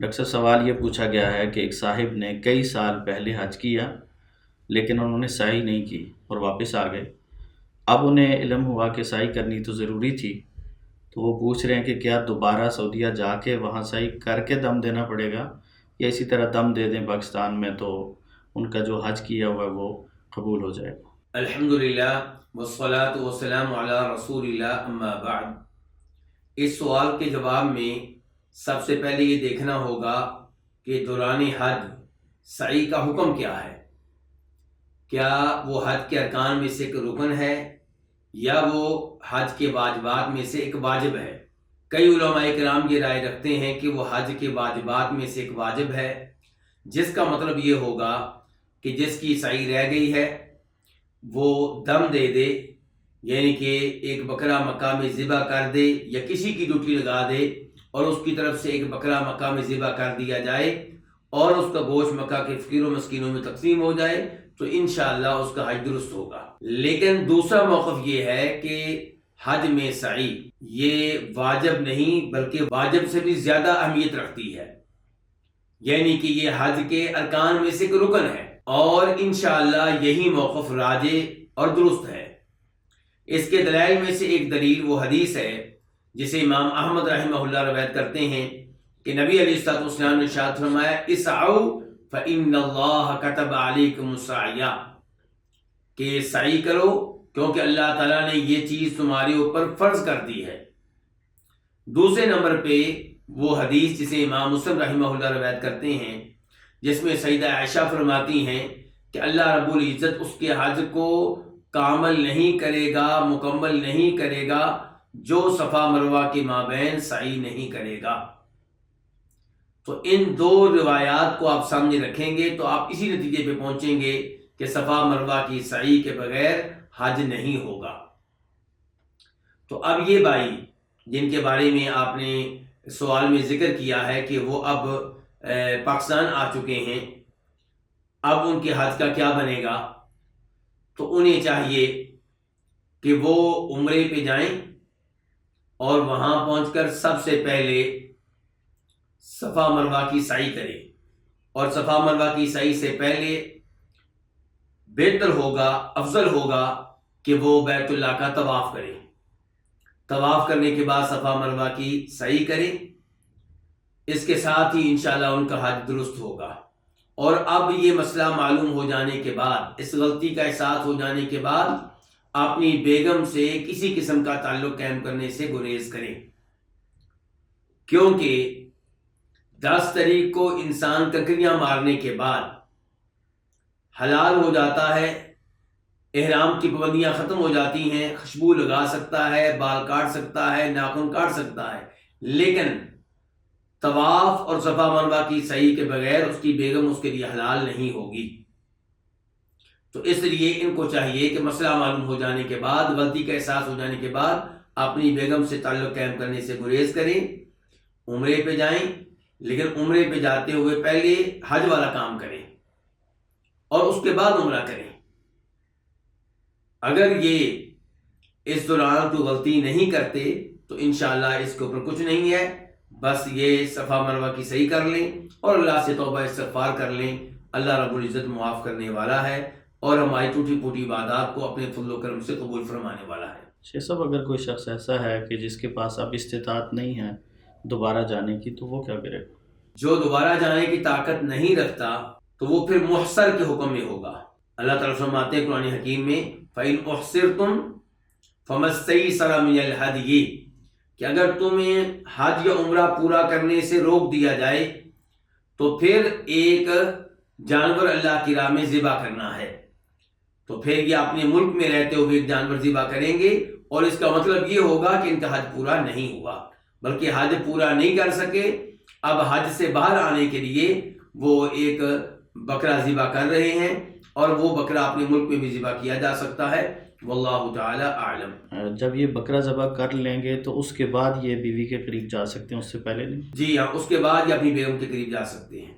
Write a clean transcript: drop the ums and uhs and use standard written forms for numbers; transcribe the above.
Doctor صاحب سوال یہ پوچھا گیا ہے کہ ایک صاحب نے کئی سال پہلے حج کیا لیکن انہوں نے سعی نہیں کی اور واپس آ گئے۔ اب انہیں علم ہوا کہ سعی کرنی تو ضروری تھی، تو وہ پوچھ رہے ہیں کہ کیا دوبارہ سعودیہ جا کے وہاں سعی کر کے دم دینا پڑے گا یا اسی طرح دم دے دیں پاکستان میں تو ان کا جو حج کیا ہوا ہے وہ قبول ہو جائے گا؟ الحمدللہ والصلاة والسلام علی رسول اللہ اما بعد۔ اس سوال کے جواب میں سب سے پہلے یہ دیکھنا ہوگا کہ دوران حج سعی کا حکم کیا ہے۔ کیا وہ حج کے ارکان میں سے ایک رکن ہے یا وہ حج کے واجبات میں سے ایک واجب ہے؟ کئی علماء کرام یہ رائے رکھتے ہیں کہ وہ حج کے واجبات میں سے ایک واجب ہے، جس کا مطلب یہ ہوگا کہ جس کی سعی رہ گئی ہے وہ دم دے دے، یعنی کہ ایک بکرا مکہ میں ذبح کر دے یا کسی کی ڈیوٹی لگا دے اور اس کی طرف سے ایک بکرا مکہ میں ذبح کر دیا جائے اور اس کا گوشت مکہ کے فقیروں مسکینوں میں تقسیم ہو جائے تو انشاءاللہ اس کا حج درست ہوگا۔ لیکن دوسرا موقف یہ ہے کہ حج میں سعی یہ واجب نہیں بلکہ واجب سے بھی زیادہ اہمیت رکھتی ہے، یعنی کہ یہ حج کے ارکان میں سے ایک رکن ہے اور انشاءاللہ یہی موقف راجح اور درست ہے۔ اس کے دلائل میں سے ایک دلیل وہ حدیث ہے جسے امام احمد رحمہ اللہ روایت کرتے ہیں کہ نبی علیہ الصلوۃ والسلام نے ارشاد فرمایا اسعوا فإن اللہ كتب علیکم السعی، کہ سعی کرو کیونکہ اللہ تعالیٰ نے یہ چیز تمہارے اوپر فرض کر دی ہے۔ دوسرے نمبر پہ وہ حدیث جسے امام مسلم رحمہ اللہ روایت کرتے ہیں جس میں سیدہ عائشہ فرماتی ہیں کہ اللہ رب العزت اس کے حج کو کامل نہیں کرے گا، مکمل نہیں کرے گا جو صفا مروہ کے مابین سعی نہیں کرے گا۔ تو ان دو روایات کو آپ سامنے رکھیں گے تو آپ اسی نتیجے پہ پہنچیں گے کہ صفا مروہ کی سعی کے بغیر حج نہیں ہوگا۔ تو اب یہ بھائی جن کے بارے میں آپ نے سوال میں ذکر کیا ہے کہ وہ اب پاکستان آ چکے ہیں، اب ان کے حج کا کیا بنے گا، تو انہیں چاہیے کہ وہ عمرے پہ جائیں اور وہاں پہنچ کر سب سے پہلے صفا مروہ کی سعی کریں، اور صفا مروہ کی سعی سے پہلے بہتر ہوگا، افضل ہوگا کہ وہ بیت اللہ کا طواف کریں۔ طواف کرنے کے بعد صفا مروہ کی سعی کریں، اس کے ساتھ ہی انشاءاللہ ان کا حج درست ہوگا۔ اور اب یہ مسئلہ معلوم ہو جانے کے بعد، اس غلطی کا احساس ہو جانے کے بعد اپنی بیگم سے کسی قسم کا تعلق قائم کرنے سے گریز کریں، کیونکہ 10 تاریخ کو انسان کنکریاں مارنے کے بعد حلال ہو جاتا ہے، احرام کی پابندیاں ختم ہو جاتی ہیں، خوشبو لگا سکتا ہے، بال کاٹ سکتا ہے، ناخن کاٹ سکتا ہے، لیکن طواف اور صفا مروہ کی سعی کے بغیر اس کی بیگم اس کے لیے حلال نہیں ہوگی۔ تو اس لیے ان کو چاہیے کہ مسئلہ معلوم ہو جانے کے بعد، غلطی کا احساس ہو جانے کے بعد اپنی بیگم سے تعلق قائم کرنے سے گریز کریں، عمرے پہ جائیں، لیکن عمرے پہ جاتے ہوئے پہلے حج والا کام کریں اور اس کے بعد عمرہ کریں۔ اگر یہ اس دوران کوئی غلطی نہیں کرتے تو انشاءاللہ اس کے اوپر کچھ نہیں ہے، بس یہ صفا مروہ کی صحیح کر لیں اور اللہ سے توبہ استغفار کر لیں۔ اللہ رب العزت معاف کرنے والا ہے اور ہماری ٹوٹی پھوٹی عبادات کو اپنے فضل و کرم سے قبول فرمانے والا ہے۔ شیخ صاحب اگر کوئی شخص ایسا ہے کہ جس کے پاس اب استطاعت نہیں ہے دوبارہ جانے کی تو وہ کیا کرے گا؟ جو دوبارہ جانے کی طاقت نہیں رکھتا تو وہ پھر محصر کے حکم میں ہوگا۔ اللہ تعالیٰ فرماتے ہیں قرآن حکیم میں فَإِنْ أُحْصِرْتُمْ فَمَا اسْتَيْسَرَ مِنَ الْهَدْيِ، کہ اگر تمہیں حج یا عمرہ پورا کرنے سے روک دیا جائے تو پھر ایک جانور اللہ کی راہ میں ذبح کرنا ہے، تو پھر یہ اپنے ملک میں رہتے ہوئے ایک جانور ذبح کریں گے اور اس کا مطلب یہ ہوگا کہ ان کا حج پورا نہیں ہوا، بلکہ حج پورا نہیں کر سکے، اب حج سے باہر آنے کے لیے وہ ایک بکرا ذبح کر رہے ہیں اور وہ بکرا اپنے ملک میں بھی ذبح کیا جا سکتا ہے۔ واللہ تعالی اعلم۔ جب یہ بکرا ذبح کر لیں گے تو اس کے بعد یہ بیوی کے قریب جا سکتے ہیں، اس سے پہلے نہیں؟ جی ہاں، اس کے بعد یہ اپنی بیگم کے قریب جا سکتے ہیں۔